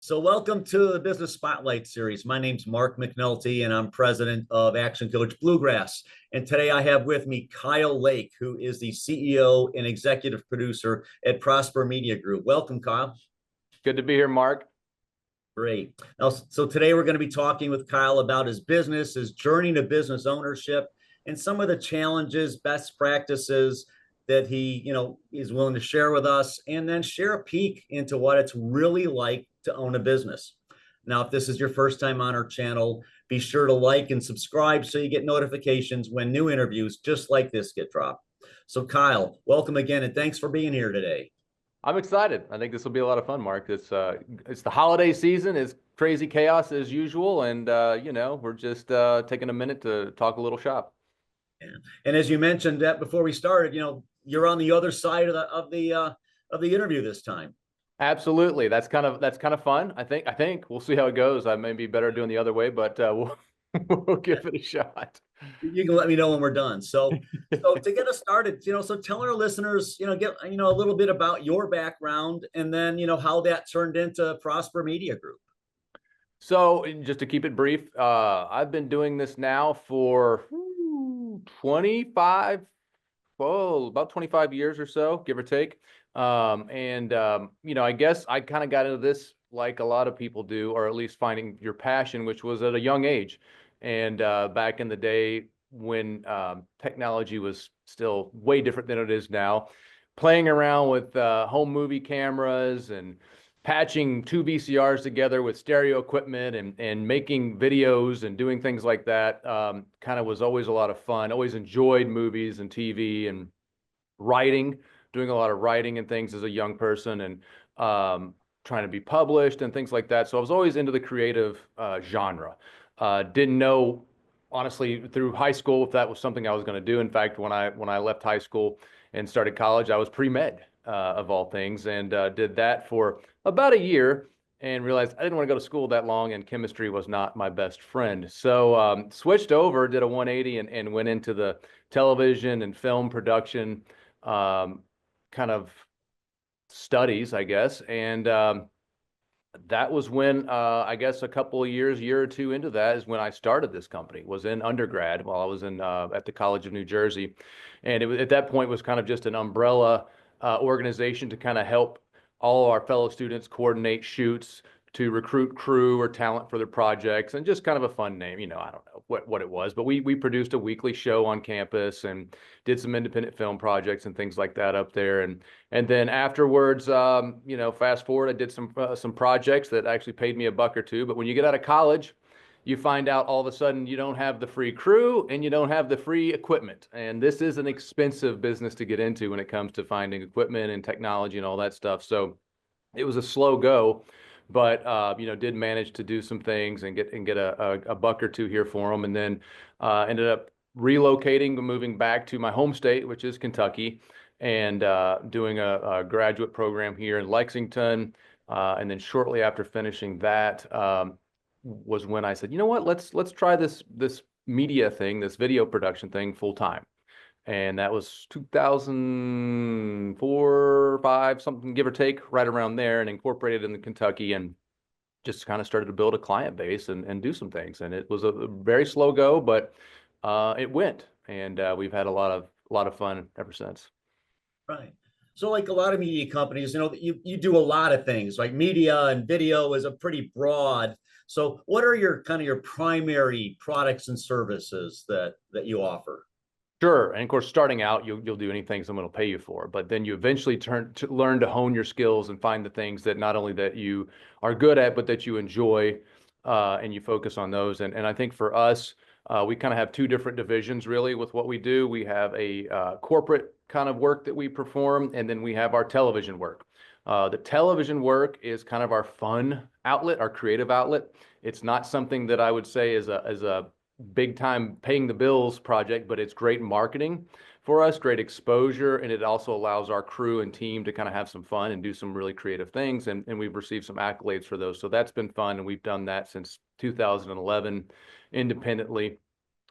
So welcome to the Business Spotlight Series. My name's Mark McNulty, and I'm president of Action Coach Bluegrass. And today I have with me Kyle Lake, who is the CEO and executive producer at Prosper Media Group. Welcome, Kyle. Good to be here, Mark. Great. Now, so today we're going to be talking with Kyle about his business, his journey to business ownership, and some of the challenges, best practices that he, is willing to share with us, and then share a peek into what it's really like to own a business. Now, if this is your first time on our channel, be sure to like and subscribe so you get notifications when new interviews just like this get dropped. So Kyle, welcome again, and thanks for being here today. I'm excited. I think this will be a lot of fun, Mark. It's the holiday season. It's crazy chaos as usual, and we're just taking a minute to talk a little shop. Yeah. And as you mentioned that before we started, you're on the other side of the interview this time. Absolutely. That's kind of fun. I think we'll see how it goes. I may be better doing the other way, but we'll give it a shot. You can let me know when we're done. So to get us started, so tell our listeners, get a little bit about your background, and then how that turned into Prosper Media Group. So just to keep it brief, I've been doing this now for about 25 years or so, give or take. I guess I kind of got into this like a lot of people do, or at least finding your passion, which was at a young age. And back in the day when technology was still way different than it is now, playing around with home movie cameras and patching two VCRs together with stereo equipment and making videos and doing things like that kind of was always a lot of fun. Always enjoyed movies and TV and writing, doing a lot of writing and things as a young person, and trying to be published and things like that. So I was always into the creative genre. Didn't know, honestly, through high school if that was something I was going to do. In fact, when I left high school and started college, I was pre-med of all things, and did that for about a year and realized I didn't want to go to school that long, and chemistry was not my best friend. So switched over, did a 180, and went into the television and film production kind of studies, I guess. And that was when, I guess a couple of year or two into that is when I started this company. Was in undergrad while I was in at the College of New Jersey. And at that point was kind of just an umbrella organization to kind of help all our fellow students coordinate shoots, to recruit crew or talent for their projects, and just kind of a fun name. I don't know what it was, but we produced a weekly show on campus and did some independent film projects and things like that up there. And then afterwards, fast forward, I did some projects that actually paid me $1 or $2. But when you get out of college, you find out all of a sudden you don't have the free crew and you don't have the free equipment. And this is an expensive business to get into when it comes to finding equipment and technology and all that stuff. So it was a slow go, but did manage to do some things and get a $1 or $2 here for them. And then ended up relocating, moving back to my home state, which is Kentucky, and doing a graduate program here in Lexington. And then shortly after finishing that, was when I said, you know what, let's try this media thing, this video production thing full time. And that was 2004, 5, something, give or take, right around there, and incorporated in the Kentucky, and just kind of started to build a client base and do some things. And it was a very slow go, but it went, and we've had a lot of fun ever since. Right. So like a lot of media companies, you do a lot of things. Like media and video is a pretty broad. So what are your primary products and services that you offer? Sure. And of course, starting out, you'll do anything someone will pay you for, but then you eventually learn to hone your skills and find the things that not only that you are good at, but that you enjoy, and you focus on those. And I think for us, we kind of have two different divisions really with what we do. We have a corporate kind of work that we perform, and then we have our television work. The television work is kind of our fun outlet, our creative outlet. It's not something that I would say is a big time paying the bills project, but it's great marketing for us, great exposure, and it also allows our crew and team to kind of have some fun and do some really creative things, and we've received some accolades for those. So that's been fun, and we've done that since 2011 independently,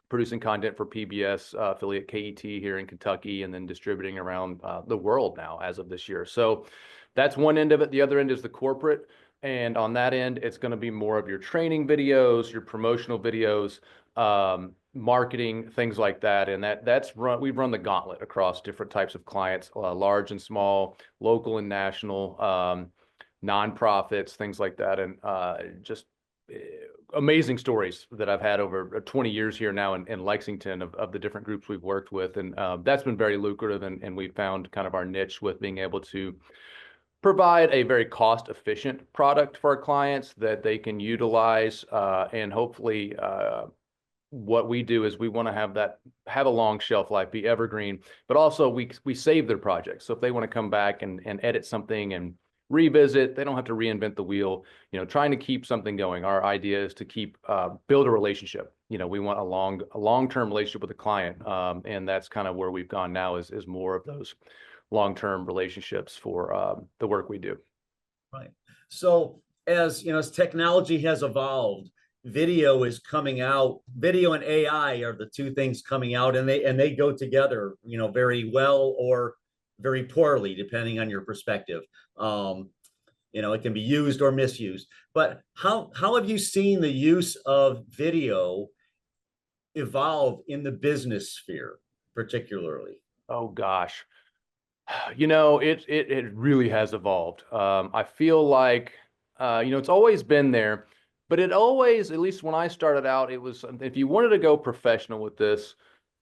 producing content for PBS affiliate KET here in Kentucky, and then distributing around the world now as of this year. So that's one end of it. The other end is the corporate And on that end, it's going to be more of your training videos, your promotional videos, marketing, things like that. And we've run the gauntlet across different types of clients, large and small, local and national, nonprofits, things like that. And just amazing stories that I've had over 20 years here now in Lexington of the different groups we've worked with. And that's been very lucrative. And we've found kind of our niche with being able to provide a very cost-efficient product for our clients that they can utilize, and hopefully what we do is we want to have a long shelf life, be evergreen, but also we save their projects. So if they want to come back and edit something and revisit, they don't have to reinvent the wheel. Trying to keep something going. Our idea is to build a relationship. We want a long-term relationship with the client, and that's kind of where we've gone now is more of those long-term relationships for the work we do. Right. So as technology has evolved, video is coming out. Video and AI are the two things coming out, and they go together, very well or very poorly, depending on your perspective. It can be used or misused. But how have you seen the use of video evolve in the business sphere, particularly? Oh gosh. It really has evolved. I feel like, it's always been there, but it always, at least when I started out, it was, if you wanted to go professional with this,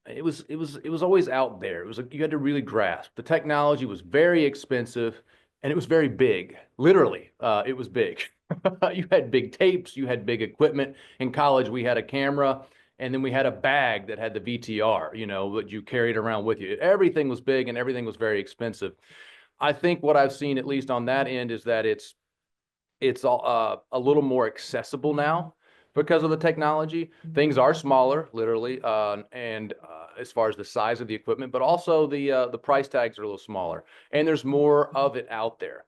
it was always out there. It was like you had to really grasp. The technology was very expensive and it was very big. Literally, it was big. You had big tapes, you had big equipment. In college, we had a camera. And then we had a bag that had the VTR, that you carried around with you. Everything was big and everything was very expensive. I think what I've seen, at least on that end, is that it's a little more accessible now because of the technology. Things are smaller, literally, and as far as the size of the equipment, but also the price tags are a little smaller, and there's more of it out there.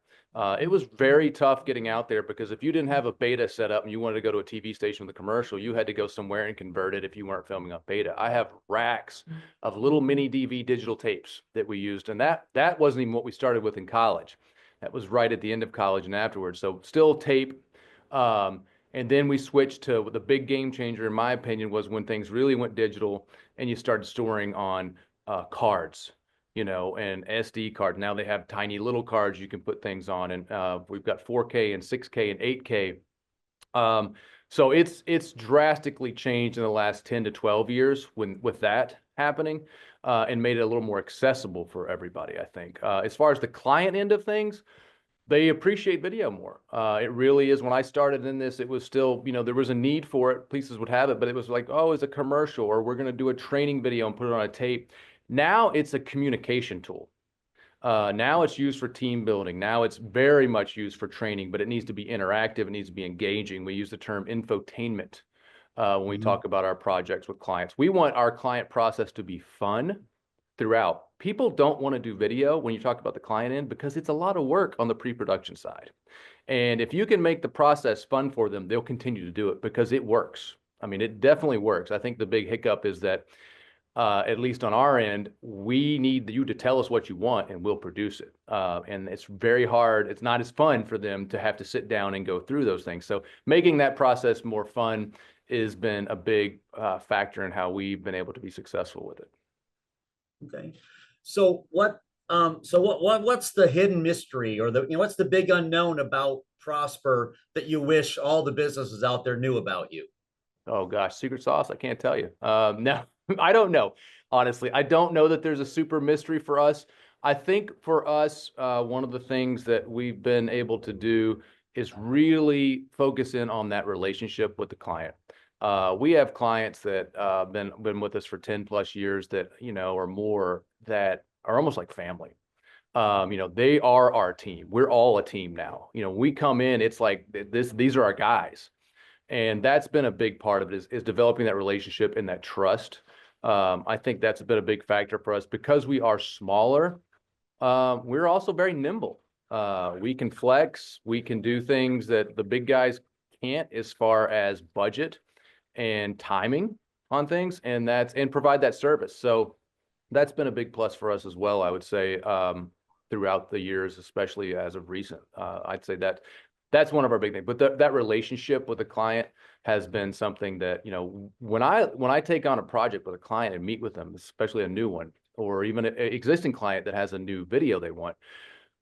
It was very tough getting out there because if you didn't have a beta set up and you wanted to go to a TV station with a commercial, you had to go somewhere and convert it if you weren't filming on beta. I have racks of little mini DV digital tapes that we used, and that wasn't even what we started with in college. That was right at the end of college and afterwards. So still tape. And then we switched to the big game changer, in my opinion, was when things really went digital and you started storing on cards, and SD cards. Now they have tiny little cards you can put things on, and we've got 4K and 6K and 8K. So it's drastically changed in the last 10 to 12 years with that happening, and made it a little more accessible for everybody, I think. As far as the client end of things, they appreciate video more. It really is. When I started in this, it was still, there was a need for it. Places would have it, but it was like, oh, it's a commercial, or we're going to do a training video and put it on a tape. Now it's a communication tool. Now it's used for team building. Now it's very much used for training, but it needs to be interactive. It needs to be engaging. We use the term infotainment when we talk about our projects with clients. We want our client process to be fun throughout. People don't want to do video when you talk about the client end because it's a lot of work on the pre-production side. And if you can make the process fun for them, they'll continue to do it because it works. I mean, it definitely works. I think the big hiccup is that, at least on our end, we need you to tell us what you want and we'll produce it. And it's very hard. It's not as fun for them to have to sit down and go through those things. So making that process more fun has been a big factor in how we've been able to be successful with it. Okay. So what's the hidden mystery, or what's the big unknown about Prosper that you wish all the businesses out there knew about you? Oh gosh, secret sauce? I can't tell you. No, I don't know. Honestly, I don't know that there's a super mystery for us. I think for us, one of the things that we've been able to do is really focus in on that relationship with the client. We have clients that been with us for 10 plus years that, or more, that are almost like family. They are our team. We're all a team now. We come in, it's like these are our guys. And that's been a big part of it is developing that relationship and that trust. I think that's been a big factor for us because we are smaller. We're also very nimble. We can flex. We can do things that the big guys can't as far as budget and timing on things, and provide that service. So that's been a big plus for us as well, I would say, throughout the years, especially as of recent. I'd say that that's one of our big things. But that relationship with the client has been something that, you know, when I take on a project with a client and meet with them, especially a new one, or even an existing client that has a new video they want,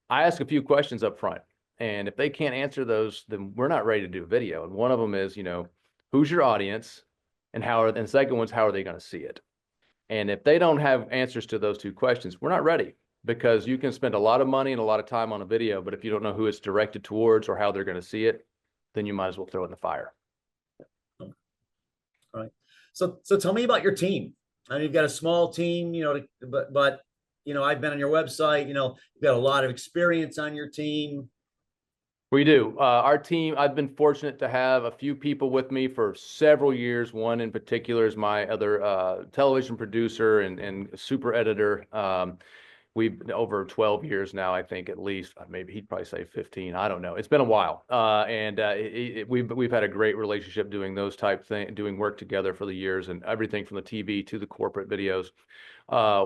I ask a few questions up front. And if they can't answer those, then we're not ready to do a video. And one of them is, you know, who's your audience, and and the second one's, how are they going to see it? And if they don't have answers to those two questions, we're not ready, because you can spend a lot of money and a lot of time on a video, but if you don't know who it's directed towards or how they're going to see it, then you might as well throw it in the fire. All right. So tell me about your team. I mean, you've got a small team, you know, but you know, I've been on your website, you know, you've got a lot of experience on your team. We do. Our team, I've been fortunate to have a few people with me for several years. One in particular is my other television producer and super editor. We've been over 12 years now, I think, at least. Maybe he'd probably say 15. I don't know. It's been a while. We've had a great relationship doing those type things, doing work together for the years, and everything from the TV to the corporate videos.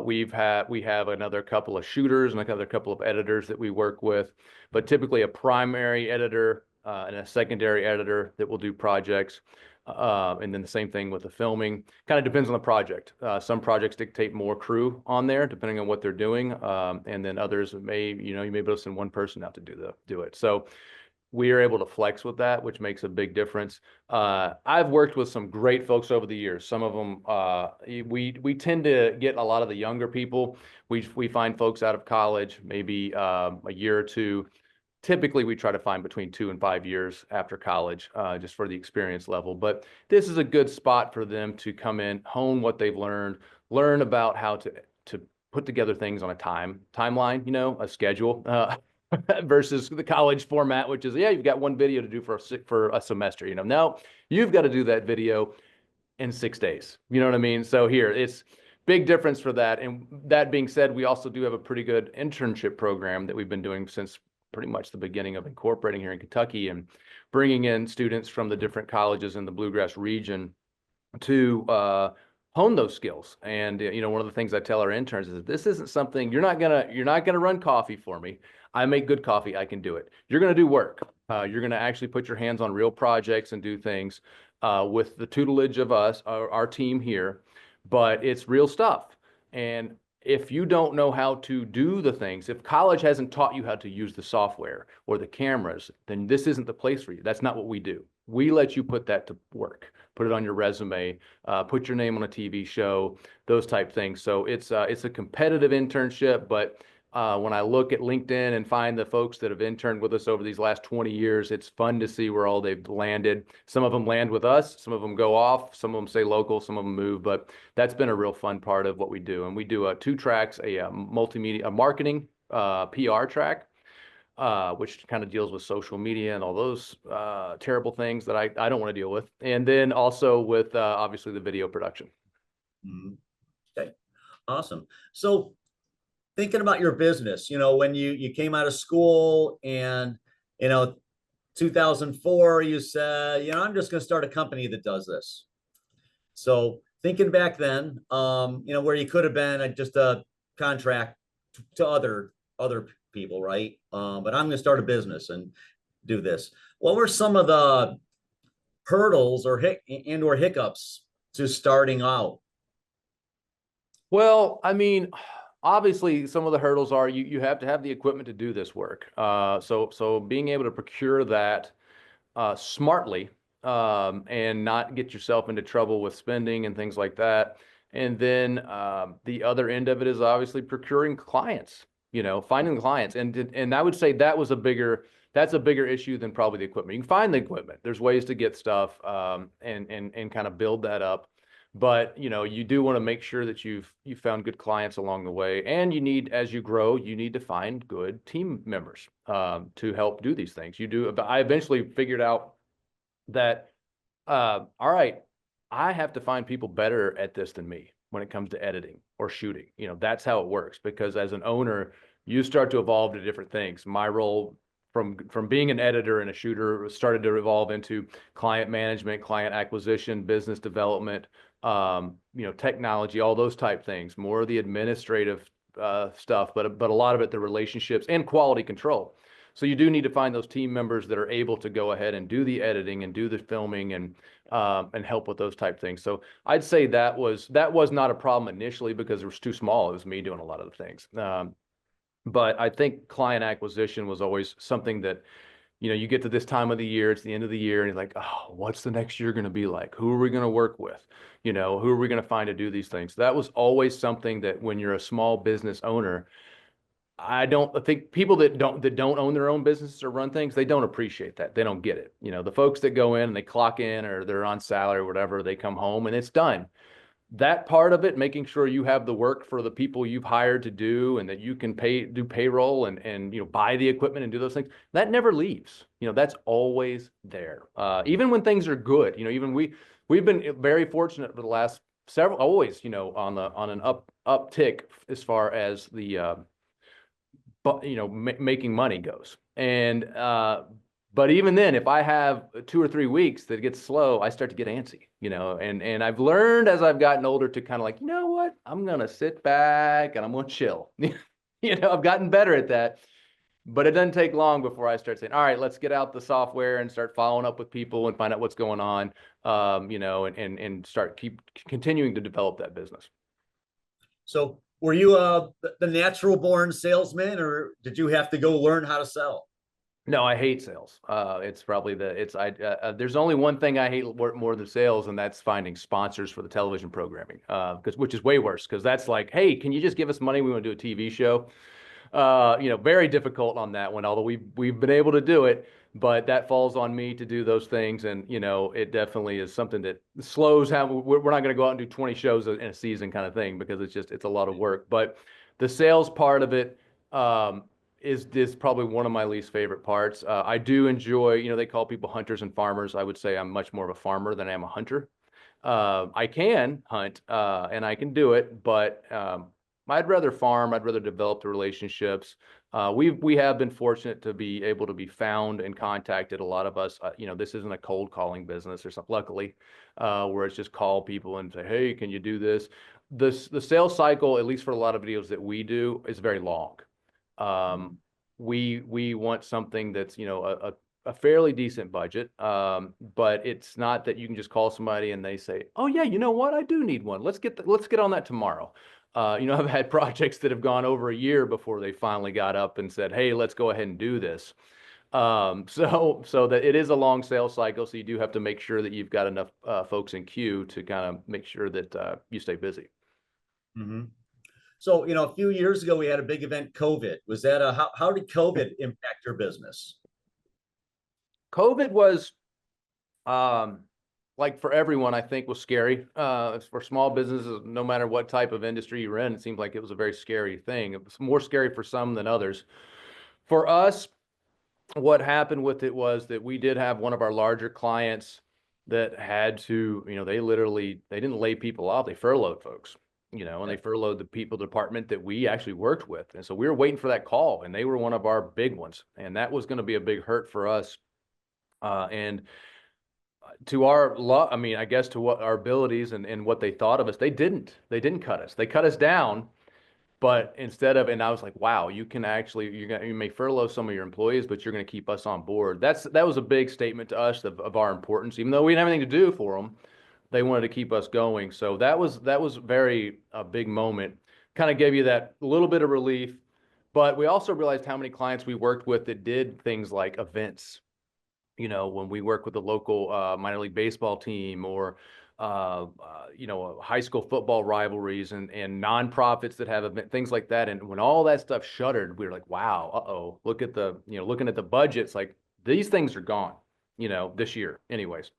We have another couple of shooters and another couple of editors that we work with, but typically a primary editor and a secondary editor that will do projects. And then the same thing with the filming. Kind of depends on the project. Some projects dictate more crew on there, depending on what they're doing. And then others may, you know, you may be able to send one person out to do it. So we are able to flex with that, which makes a big difference. I've worked with some great folks over the years. Some of them, we tend to get a lot of the younger people. We find folks out of college, maybe a year or two. Typically, we try to find between 2 and 5 years after college, just for the experience level. But this is a good spot for them to come in, hone what they've learned, learn about how to put together things on a timeline, you know, a schedule, versus the college format, which is, yeah, you've got one video to do for a semester. You know, now you've got to do that video in 6 days. You know what I mean? So here, it's big difference for that. And that being said, we also do have a pretty good internship program that we've been doing since pretty much the beginning of incorporating here in Kentucky, and bringing in students from the different colleges in the Bluegrass region to hone those skills. And you know, one of the things I tell our interns is that this isn't something you're not gonna run coffee for me. I make good coffee. I can do it. You're gonna do work. You're gonna actually put your hands on real projects and do things with the tutelage of us, our team here. But it's real stuff. And if you don't know how to do the things, if college hasn't taught you how to use the software or the cameras, then this isn't the place for you. That's not what we do. We let you put that to work, put it on your resume, put your name on a TV show, those type things. So it's a competitive internship, but when I look at LinkedIn and find the folks that have interned with us over these last 20 years, it's fun to see where all they've landed. Some of them land with us, some of them go off, some of them stay local, some of them move, but that's been a real fun part of what we do. And we do 2 tracks, a multimedia, a marketing PR track, which kind of deals with social media and all those terrible things that I don't want to deal with. And then also with obviously the video production. Mm-hmm. Okay, awesome. So thinking about your business, you know, when you came out of school and, you know, 2004, you said, you know, I'm just going to start a company that does this. So thinking back then, you know, where you could have been just a contract to other people, right? But I'm going to start a business and do this. What were some of the hurdles or hiccups to starting out? Well, I mean, obviously some of the hurdles are you have to have the equipment to do this work. So being able to procure that smartly, and not get yourself into trouble with spending and things like that. And then the other end of it is obviously procuring clients, you know, finding clients. And I would say that's a bigger issue than probably the equipment. You can find the equipment. There's ways to get stuff and kind of build that up. But you know, you do want to make sure that you've found good clients along the way, and you need, as you grow, you need to find good team members to help do these things. You do. I eventually figured out that all right, I have to find people better at this than me when it comes to editing or shooting. You know, that's how it works, because as an owner, you start to evolve to different things. My role from being an editor and a shooter started to evolve into client management, client acquisition, business development, you know, technology, all those type things, more of the administrative stuff, but a lot of it, the relationships and quality control. So you do need to find those team members that are able to go ahead and do the editing and do the filming and help with those type things. So I'd say that was not a problem initially because it was too small. It was me doing a lot of the things. But I think client acquisition was always something that, you get to this time of the year, it's the end of the year, and you're like, oh, what's the next year going to be like? Who are we going to work with? Who are we going to find to do these things? That was always something that when you're a small business owner, I think people that don't own their own businesses or run things, they don't appreciate that. They don't get it. The folks that go in and they clock in or they're on salary or whatever, they come home and it's done. That part of it, making sure you have the work for the people you've hired to do and that you can do payroll and buy the equipment and do those things, that never leaves. That's always there. Even when things are good, even we've been very fortunate for the last several, always, on an uptick as far as the but making money goes. And but even then, if I have 2 or 3 weeks that gets slow, I start to get antsy, and I've learned as I've gotten older to kind of like, you know what, I'm gonna sit back and I'm gonna chill. I've gotten better at that, but it doesn't take long before I start saying, all right, let's get out the software and start following up with people and find out what's going on, and start continuing to develop that business. So were you the natural born salesman, or did you have to go learn how to sell? No, I hate sales. It's probably there's only one thing I hate more than sales, and that's finding sponsors for the television programming. Which is way worse, because that's like, hey, can you just give us money? We want to do a TV show. Very difficult on that one, although we've been able to do it, but that falls on me to do those things. And, it definitely is something that slows how we're not going to go out and do 20 shows in a season kind of thing, because it's a lot of work. But the sales part of it, is probably one of my least favorite parts. I do enjoy, they call people hunters and farmers. I would say I'm much more of a farmer than I am a hunter. I can hunt, and I can do it, but I'd rather farm. I'd rather develop the relationships. We have been fortunate to be able to be found and contacted. A lot of us, this isn't a cold calling business or something, luckily, where it's just call people and say, hey, can you do this? The sales cycle, at least for a lot of videos that we do, is very long. We want something that's, a fairly decent budget. But it's not that you can just call somebody and they say, oh yeah, you know what? I do need one. Let's get on that tomorrow. I've had projects that have gone over a year before they finally got up and said, hey, let's go ahead and do this. So that it is a long sales cycle. So you do have to make sure that you've got enough folks in queue to kind of make sure that you stay busy. Mm-hmm. So, a few years ago, we had a big event, COVID. Was that how did COVID impact your business? COVID was, like for everyone, I think, was scary. For small businesses, no matter what type of industry you're in, it seemed like it was a very scary thing. It was more scary for some than others. For us, what happened with it was that we did have one of our larger clients that had to, they didn't lay people off, they furloughed folks, and they furloughed the department that we actually worked with. And so we were waiting for that call, and they were one of our big ones. And that was going to be a big hurt for us. And to our I mean, I guess to what our abilities and what they thought of us, they didn't cut us. They cut us down. But instead of, and I was like, wow, you can actually, you may furlough some of your employees, but you're going to keep us on board. That was a big statement to us of our importance. Even though we didn't have anything to do for them, they wanted to keep us going. So that was very a big moment. Kind of gave you that little bit of relief. But we also realized how many clients we worked with that did things like events. When we work with the local minor league baseball team, or high school football rivalries and nonprofits that have things like that. And when all that stuff shuttered, we were like, wow, look at looking at the budgets, like these things are gone, this year anyways.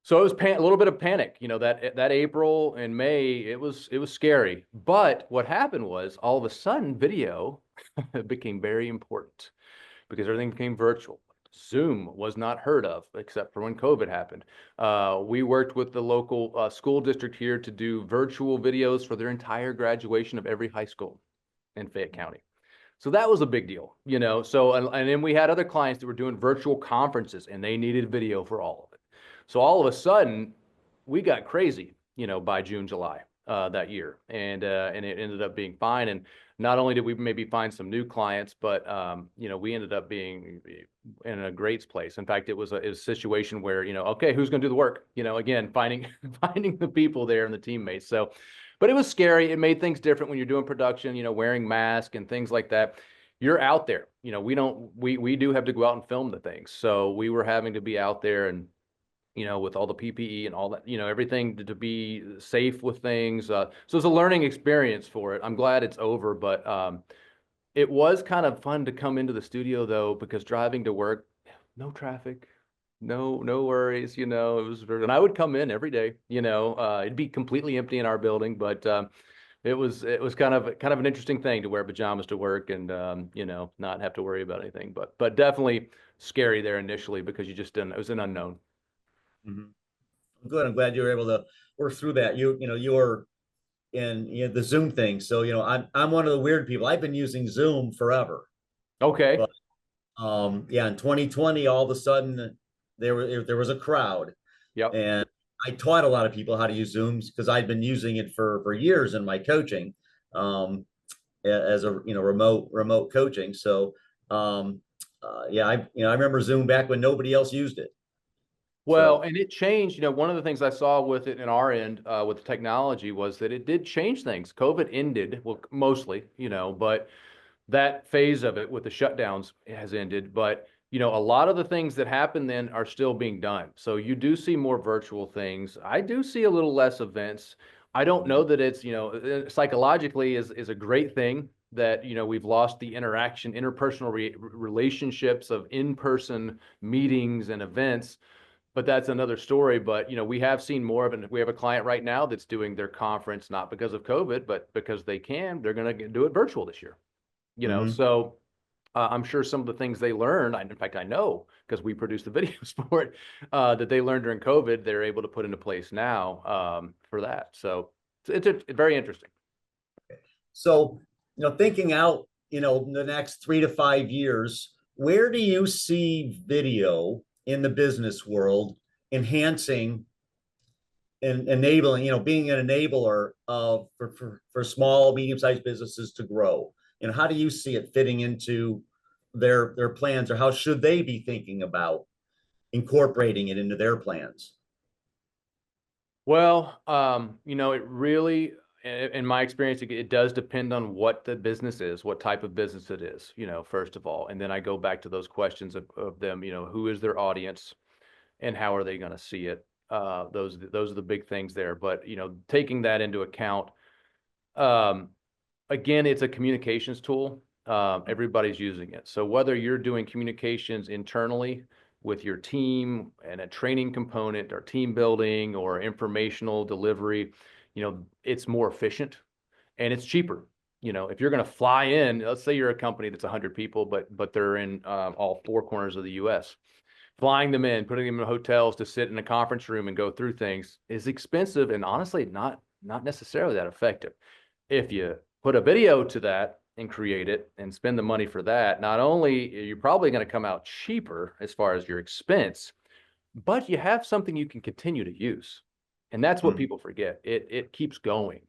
So it was a little bit of panic, that April and May, it was scary. But what happened was all of a sudden video became very important, because everything became virtual. Zoom was not heard of except for when COVID happened. We worked with the local school district here to do virtual videos for their entire graduation of every high school in Fayette County. So that was a big deal, So, and then we had other clients that were doing virtual conferences, and they needed video for all of it. So all of a sudden, we got crazy, by June, July. that year, and it ended up being fine. And not only did we maybe find some new clients, but we ended up being in a great place. In fact, it was a situation where, okay, who's going to do the work? Again, finding finding the people there and the teammates. So, but it was scary. It made things different when you're doing production, wearing masks and things like that. You're out there. We do have to go out and film the things. So we were having to be out there and with all the PPE and all that, everything to be safe with things. So it's a learning experience for it. I'm glad it's over, but it was kind of fun to come into the studio though, because driving to work, no traffic, no worries, it was very, and I would come in every day, it'd be completely empty in our building, but it was kind of an interesting thing to wear pajamas to work and not have to worry about anything, but definitely scary there initially because you just didn't, it was an unknown. Mhm. Good. I'm glad you were able to work through that. You were in the Zoom thing. So, I'm one of the weird people. I've been using Zoom forever. Okay. But yeah, in 2020, all of a sudden there was a crowd. Yep. And I taught a lot of people how to use Zooms because I'd been using it for years in my coaching, as a remote coaching. So yeah, I remember Zoom back when nobody else used it. Well, So and it changed. One of the things I saw with it in our end, with the technology, was that it did change things. COVID ended, well, mostly, but that phase of it with the shutdowns has ended. But, a lot of the things that happen then are still being done. So you do see more virtual things. I do see a little less events. I don't know that it's, psychologically is a great thing that, we've lost the interaction, interpersonal relationships of in-person meetings and events, but that's another story. But we have seen more of it. We have a client right now that's doing their conference not because of COVID, but because they can. They're going to do it virtual this year. mhm. So I'm sure some of the things they learned. In fact, I know because we produced the videos for it, that they learned during COVID. They're able to put into place now for that. So it's very interesting. So, thinking out, the next 3 to 5 years, where do you see video in the business world enhancing and enabling, being an enabler of for small, medium-sized businesses to grow? How do you see it fitting into their plans, or how should they be thinking about incorporating it into their plans? Well, it really, in my experience, it does depend on what the business is, what type of business it is, first of all. And then I go back to those questions of them, who is their audience and how are they going to see it? Those are the big things there. But, taking that into account, um, again, it's a communications tool. Everybody's using it. So whether you're doing communications internally with your team and a training component or team building or informational delivery, it's more efficient and it's cheaper. If you're going to fly in, let's say you're a company that's 100 people, but they're in all four corners of the U.S. Flying them in, putting them in hotels to sit in a conference room and go through things is expensive and honestly not necessarily that effective. If you put a video to that and create it and spend the money for that, not only are you probably going to come out cheaper as far as your expense, but you have something you can continue to use. And that's what Mhm. people forget. It keeps going.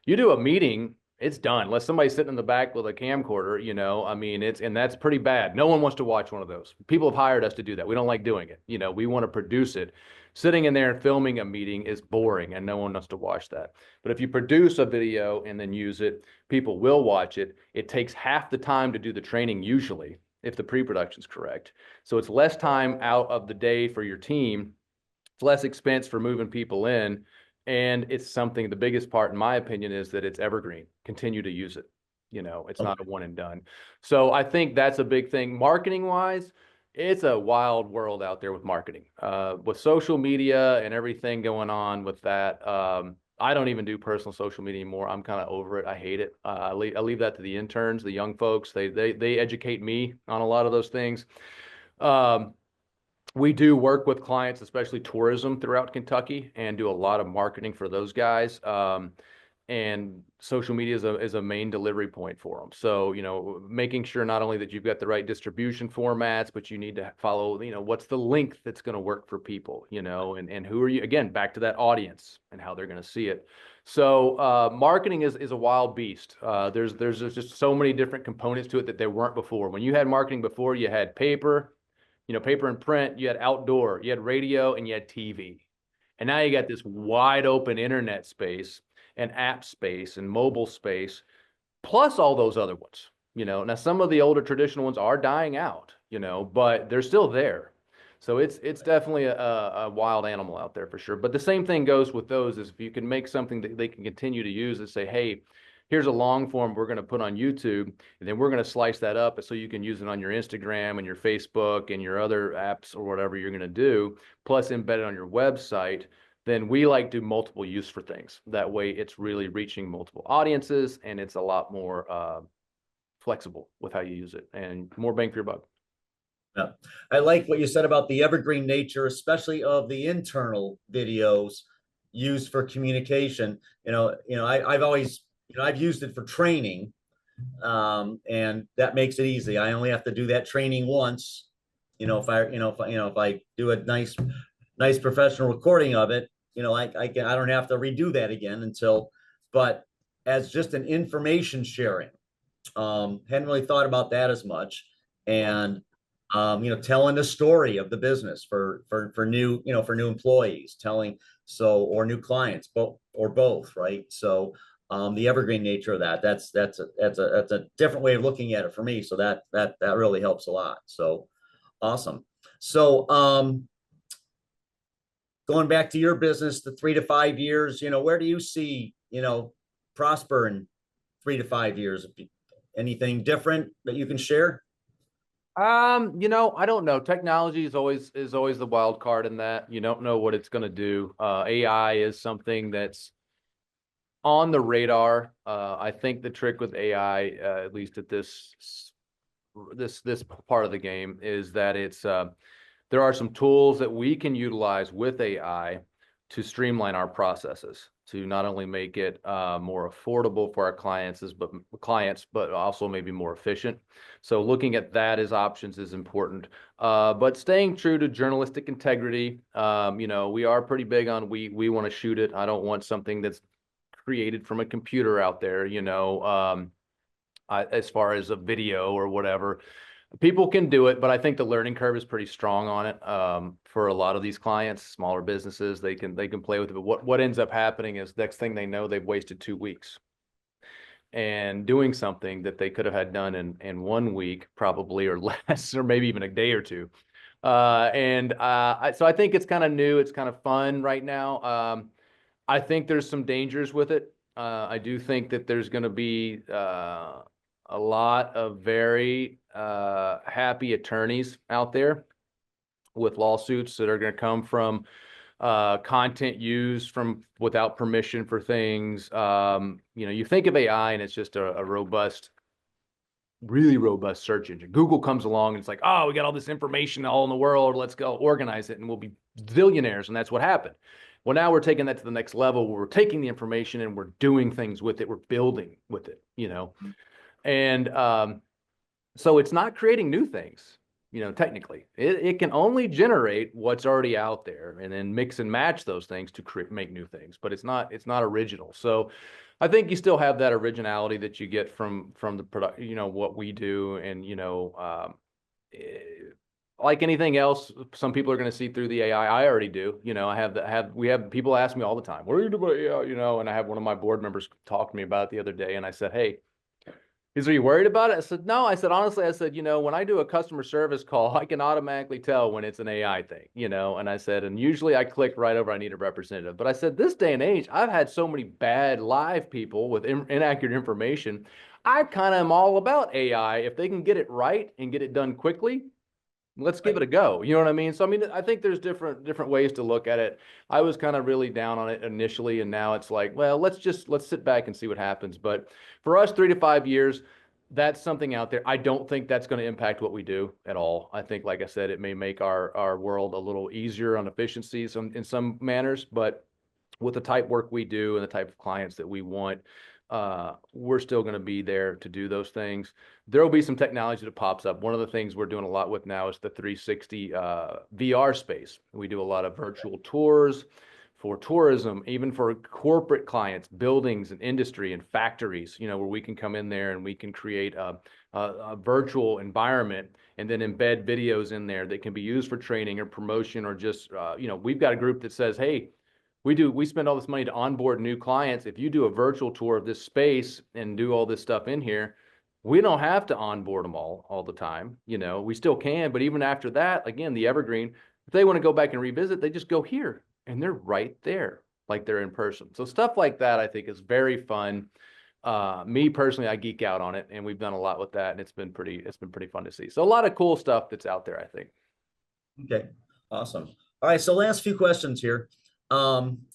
You do a meeting, it's done. Unless somebody's sitting in the back with a camcorder, I mean, and that's pretty bad. No one wants to watch one of those. People have hired us to do that. We don't like doing it. We want to produce it. Sitting in there and filming a meeting is boring and no one wants to watch that. But if you produce a video and then use it, people will watch it. It takes half the time to do the training usually, if the pre-production is correct. So it's less time out of the day for your team. It's less expense for moving people in. And it's something, the biggest part, in my opinion, is that it's evergreen. Continue to use it. It's not a Okay. one and done. So I think that's a big thing. Marketing wise, it's a wild world out there with marketing, with social media and everything going on with that. I don't even do personal social media anymore. I'm kind of over it. I hate it. I leave that to the interns, the young folks. They educate me on a lot of those things. Um, we do work with clients, especially tourism throughout Kentucky, and do a lot of marketing for those guys. And social media is a main delivery point for them. So, making sure not only that you've got the right distribution formats, but you need to follow, what's the link that's going to work for people, and who are you, again, back to that audience and how they're going to see it. So marketing is a wild beast. There's just so many different components to it that there weren't before. When you had marketing before, you had paper, paper and print, you had outdoor, you had radio, and you had TV. And now you got this wide open internet space and app space and mobile space, plus all those other ones. Now some of the older traditional ones are dying out, but they're still there. So it's definitely a wild animal out there for sure. But the same thing goes with those, is if you can make something that they can continue to use and say, hey, here's a long form we're going to put on YouTube, and then we're going to slice that up so you can use it on your Instagram and your Facebook and your other apps or whatever you're going to do, plus embed it on your website. Then we like do multiple use for things. That way it's really reaching multiple audiences, and it's a lot more flexible with how you use it and more bang for your buck. Yeah. I like what you said about the evergreen nature, especially of the internal videos used for communication. I've always, I've used it for training, and that makes it easy. I only have to do that training once. If I do a nice professional recording of it, I don't have to redo that again but as just an information sharing, hadn't really thought about that as much. And telling the story of the business for new, for new employees, or new clients, both, right? So the evergreen nature of that's a different way of looking at it for me. So that really helps a lot. So awesome. So going back to your business, the 3 to 5 years, where do you see, prosper in 3 to 5 years? Anything different that you can share? I don't know. Technology is always the wild card in that. You don't know what it's going to do. AI is something that's on the radar. I think the trick with AI, at least at this part of the game, is that there are some tools that we can utilize with AI to streamline our processes, to not only make it more affordable for our clients, but also maybe more efficient. So looking at that as options is important. But staying true to journalistic integrity. We are pretty big on we want to shoot it. I don't want something that's created from a computer out there, as far as a video or whatever. People can do it, but I think the learning curve is pretty strong on it. For a lot of these clients, smaller businesses, they can play with it. But what ends up happening is next thing they know, they've wasted 2 weeks and doing something that they could have had done in 1 week, probably, or less, or maybe even a day or two. So I think it's kind of new. It's kind of fun right now. I think there's some dangers with it. I do think that there's going to be a lot of very happy attorneys out there with lawsuits that are going to come from content used from without permission for things. You think of AI and it's just a robust, really robust search engine. Google comes along and it's like, oh, we got all this information all in the world. Let's go organize it and we'll be zillionaires. And that's what happened. Well, now we're taking that to the next level where we're taking the information and we're doing things with it. We're building with it, And so it's not creating new things, technically. It can only generate what's already out there and then mix and match those things to make new things, but it's not original. So I think you still have that originality that you get from the product, what we do. And, like anything else, some people are going to see through the AI. I already do. We have people ask me all the time, what do you do about AI? And I have one of my board members talk to me about it the other day. And I said, hey, are you worried about it? I said, no. I said, honestly, when I do a customer service call, I can automatically tell when it's an AI thing, and I said, and usually I click right over, I need a representative. But I said, this day and age, I've had so many bad live people with inaccurate information. I kind of am all about AI. If they can get it right and get it done quickly, let's give it a go. You know what I mean? So, I think there's different ways to look at it. I was kind of really down on it initially, and now it's like, well, let's sit back and see what happens. But for us, 3 to 5 years, that's something out there. I don't think that's going to impact what we do at all. I think, like I said, it may make our world a little easier on efficiencies in some manners, but with the type work we do and the type of clients that we want, we're still going to be there to do those things. There will be some technology that pops up. One of the things we're doing a lot with now is the 360 VR space. We do a lot of virtual tours for tourism, even for corporate clients, buildings and industry and factories, where we can come in there and we can create a virtual environment and then embed videos in there that can be used for training or promotion or just, we've got a group that says, hey, we spend all this money to onboard new clients. If you do a virtual tour of this space and do all this stuff in here, we don't have to onboard them all the time. We still can, but even after that, again, the evergreen, if they want to go back and revisit, they just go here and they're right there, like they're in person. So stuff like that, I think, is very fun. Me personally, I geek out on it, and we've done a lot with that, and it's been pretty fun to see. So a lot of cool stuff that's out there, I think. Okay, awesome. All right, so last few questions here.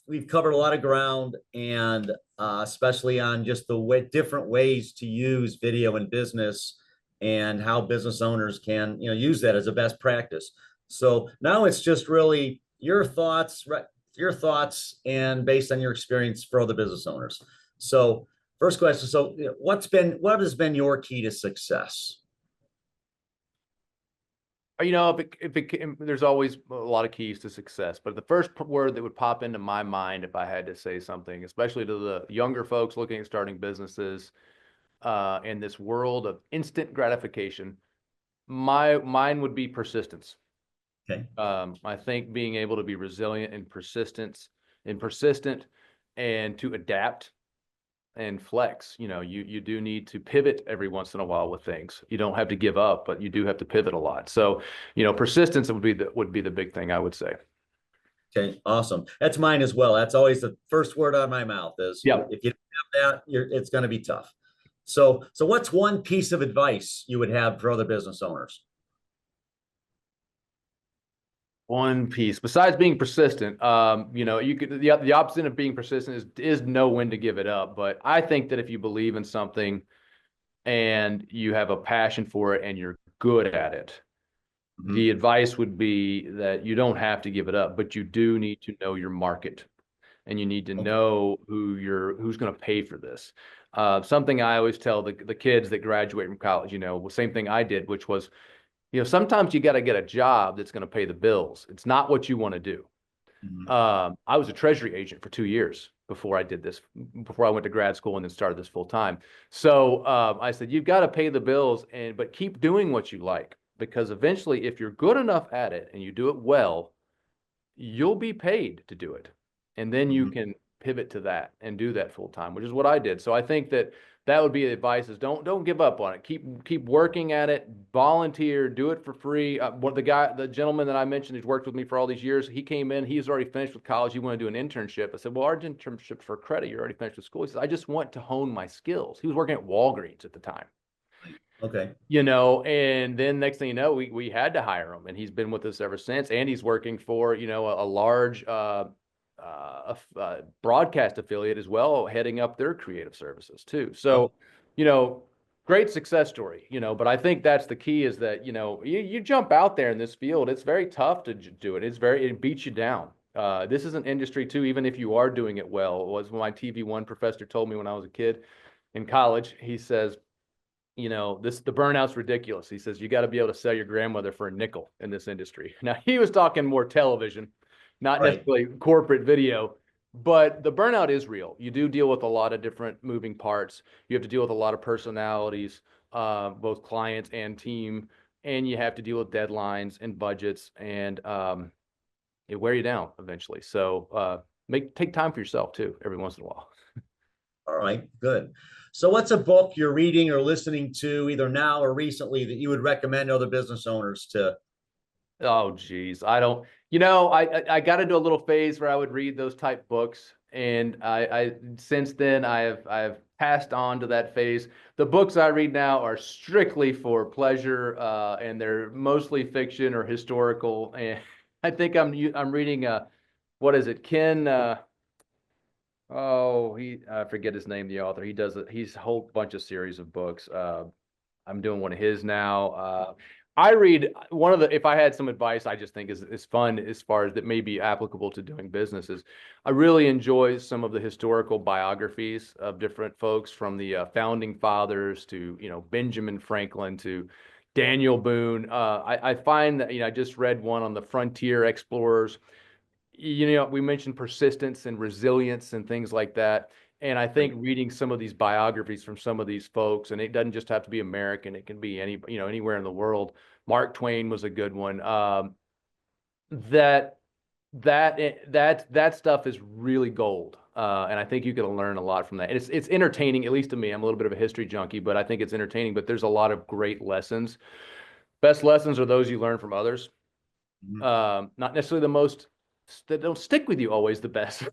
We've covered a lot of ground, and especially on just the different ways to use video in business and how business owners can, use that as a best practice. So now it's just really your thoughts, and based on your experience for other business owners. So first question. So what has been your key to success? There's always a lot of keys to success, but the first word that would pop into my mind if I had to say something, especially to the younger folks looking at starting businesses, in this world of instant gratification, mine would be persistence. Okay. I think being able to be resilient and persistent and to adapt and flex. You do need to pivot every once in a while with things. You don't have to give up, but you do have to pivot a lot. So, persistence would be the big thing, I would say. Okay, awesome. That's mine as well. That's always the first word out of my mouth is, Yep. if you don't have that, it's going to be tough. So what's one piece of advice you would have for other business owners? One piece, besides being persistent, you could, the opposite of being persistent is know when to give it up. But I think that if you believe in something and you have a passion for it and you're good at it, the advice would be that you don't have to give it up, but you do need to know your market and you need to know who's going to pay for this. Something I always tell the kids that graduate from college, same thing I did, which was, sometimes you got to get a job that's going to pay the bills. It's not what you want to do. I was a treasury agent for 2 years before I did this, before I went to grad school and then started this full time. So I said, you've got to pay the bills, but keep doing what you like, because eventually, if you're good enough at it and you do it well, you'll be paid to do it. And then you can pivot to that and do that full time, which is what I did. So I think that would be the advice: is don't give up on it. Keep working at it. Volunteer. Do it for free. The gentleman that I mentioned who's worked with me for all these years, he came in. He's already finished with college. He wanted to do an internship. I said, well, our internship's for credit. You're already finished with school. He says, I just want to hone my skills. He was working at Walgreens at the time. Okay. And then next thing you know, we had to hire him, and he's been with us ever since. And he's working for, a large broadcast affiliate as well, heading up their creative services too. So, great success story, but I think that's the key, is that, you jump out there in this field, it's very tough to do it. It beats you down. This is an industry too, even if you are doing it well. It was what my TV1 professor told me when I was a kid in college. He says, the burnout's ridiculous. He says, you got to be able to sell your grandmother for a nickel in this industry. Now, he was talking more television, not necessarily corporate video, but the burnout is real. You do deal with a lot of different moving parts. You have to deal with a lot of personalities, both clients and team, and you have to deal with deadlines and budgets, and it wear you down eventually. So take time for yourself too, every once in a while. All right, good. So what's a book you're reading or listening to either now or recently that you would recommend other business owners to? Oh, geez. I got into a little phase where I would read those type books. And I since then I've passed on to that phase. The books I read now are strictly for pleasure, and they're mostly fiction or historical. And I think I'm reading what is it? Ken, I forget his name, the author. He's a whole bunch of series of books. I'm doing one of his now. I read if I had some advice, I just think is fun as far as that may be applicable to doing businesses. I really enjoy some of the historical biographies of different folks, from the founding fathers to, Benjamin Franklin to Daniel Boone. I find that, I just read one on the frontier explorers. you know, we mentioned persistence and resilience and things like that. And I think reading some of these biographies from some of these folks, and it doesn't just have to be American, it can be any, you know, anywhere in the world. Mark Twain was a good one. That that stuff is really gold. And I think you can learn a lot from that. And it's entertaining, at least to me. I'm a little bit of a history junkie, but I think it's entertaining. But there's a lot of great lessons. Best lessons are those you learn from others. Not necessarily the most that don't stick with you always the best.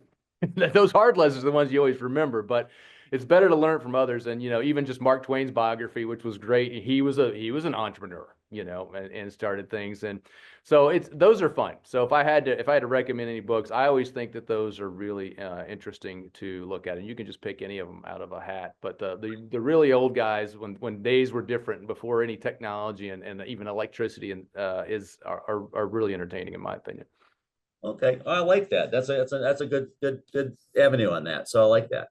Those hard lessons are the ones you always remember, but it's better to learn from others. And, you know, even just Mark Twain's biography, which was great. He was an entrepreneur, you know, and started things. And so those are fun. So if I had to recommend any books, I always think that those are really interesting to look at, and you can just pick any of them out of a hat. But the really old guys, when days were different before any technology and even electricity and are really entertaining in my opinion. Okay, I like that. That's a good avenue on that. So I like that.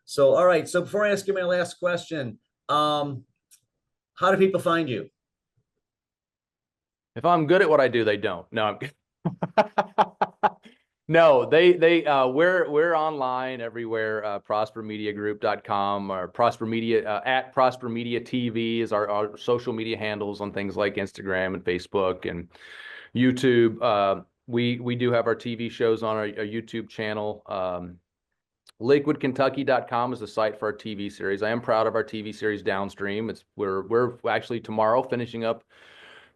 So all right. So before I ask you my last question, how do people find you? If I'm good at what I do, they don't. No, I'm good. No, we're online everywhere. Prospermediagroup.com or Prosper Media at Prosper Media TV is our social media handles on things like Instagram and Facebook and YouTube. We do have our TV shows on our YouTube channel. LakewoodKentucky.com is the site for our TV series. I am proud of our TV series Downstream. We're actually tomorrow finishing up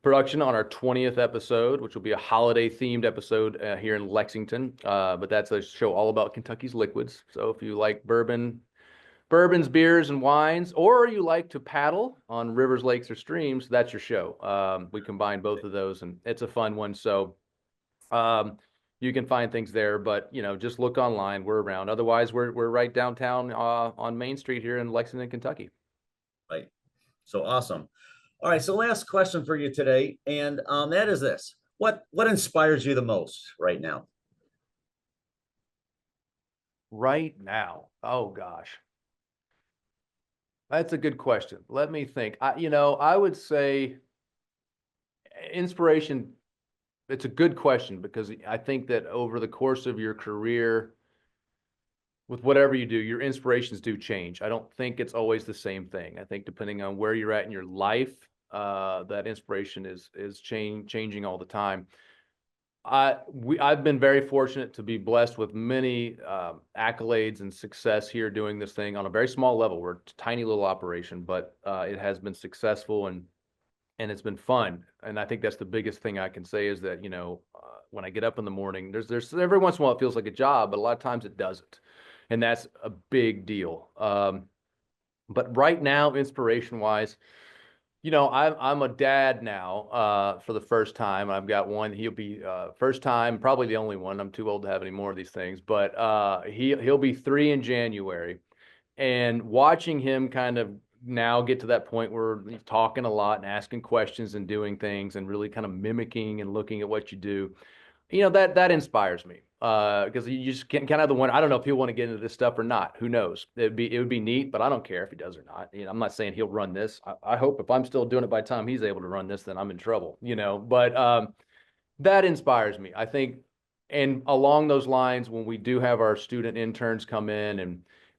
production on our 20th episode, which will be a holiday themed episode here in Lexington. But that's a show all about Kentucky's liquids. So if you like bourbons, beers, and wines, or you like to paddle on rivers, lakes, or streams, that's your show. We combine both of those, and it's a fun one. So you can find things there, but you know, just look online. We're around. Otherwise, we're right downtown on Main Street here in Lexington, Kentucky. Right. So awesome. All right. So last question for you today, and that is this: what inspires you the most right now? Right now, oh gosh, that's a good question. Let me think. I would say inspiration. It's a good question because I think that over the course of your career, with whatever you do, your inspirations do change. I don't think it's always the same thing. I think depending on where you're at in your life, that inspiration is changing all the time. I've been very fortunate to be blessed with many accolades and success here doing this thing on a very small level. We're a tiny little operation, but it has been successful and it's been fun. And I think that's the biggest thing I can say is that, you know, when I get up in the morning, there's every once in a while it feels like a job, but a lot of times it doesn't. And that's a big deal. But right now, inspiration wise, you know, I'm a dad now for the first time. I've got one. He'll be first time, probably the only one. I'm too old to have any more of these things, but he'll be 3 in January. And watching him kind of now get to that point where he's talking a lot and asking questions and doing things and really kind of mimicking and looking at what you do, you know, that inspires me. Because you just can't kind of the one. I don't know if he'll want to get into this stuff or not. Who knows? It would be neat, but I don't care if he does or not. You know, I'm not saying he'll run this. I hope if I'm still doing it by the time he's able to run this, then I'm in trouble. You know, but that inspires me. I think, and along those lines, when we do have our student interns come in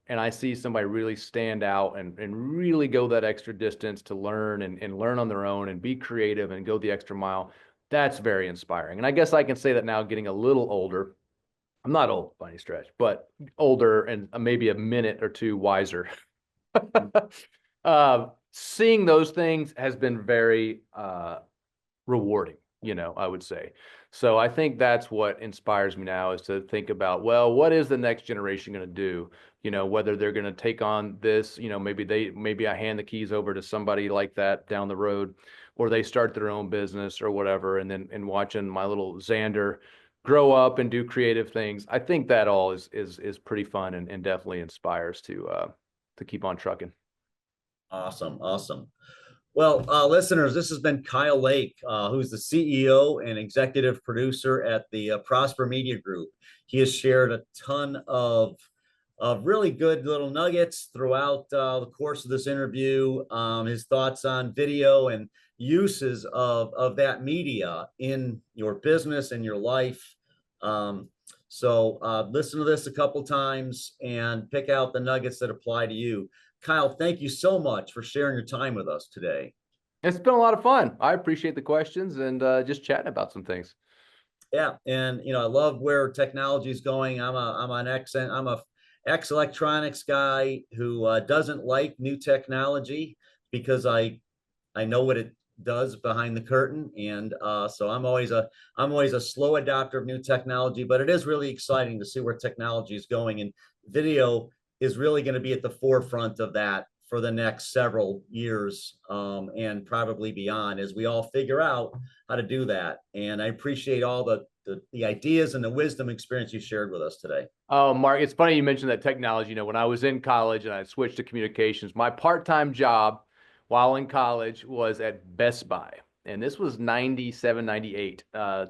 and I see somebody really stand out and really go that extra distance to learn and learn on their own and be creative and go the extra mile, that's very inspiring. And I guess I can say that now getting a little older. I'm not old by any stretch, but older and maybe a minute or two wiser. Seeing those things has been very rewarding, you know, I would say. So I think that's what inspires me now is to think about, well, what is the next generation going to do? You know, whether they're going to take on this, you know, maybe I hand the keys over to somebody like that down the road, or they start their own business or whatever. And then watching my little Xander grow up and do creative things. I think that all is pretty fun and definitely inspires to keep on trucking. Awesome. Awesome. Well, listeners, this has been Kyle Lake, who's the CEO and executive producer at the Prosper Media Group. He has shared a ton of really good little nuggets throughout the course of this interview. His thoughts on video and uses of that media in your business and your life. So listen to this a couple times and pick out the nuggets that apply to you. Kyle, thank you so much for sharing your time with us today. It's been a lot of fun. I appreciate the questions and just chatting about some things. Yeah, and I love where technology is going. I'm a ex electronics guy who doesn't like new technology because I know what it does behind the curtain, and so I'm always a slow adopter of new technology. But it is really exciting to see where technology is going, and video is really going to be at the forefront of that for the next several years, and probably beyond, as we all figure out how to do that. And I appreciate all the ideas and the wisdom experience you shared with us today. Oh, Mark, it's funny you mentioned that technology. When I was in college and I switched to communications, my part-time job while in college was at Best Buy. And this was 97, 98.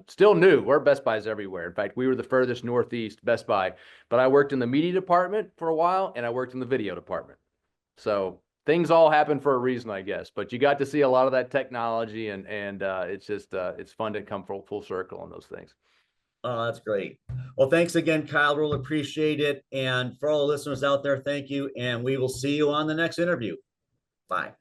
Still new. We're Best Buys everywhere. In fact, we were the furthest northeast Best Buy. But I worked in the media department for a while, and I worked in the video department. So things all happen for a reason, I guess. But you got to see a lot of that technology, and it's just it's fun to come full circle on those things. Oh, that's great. Well, thanks again, Kyle. Really appreciate it. And for all the listeners out there, thank you. And we will see you on the next interview. Bye.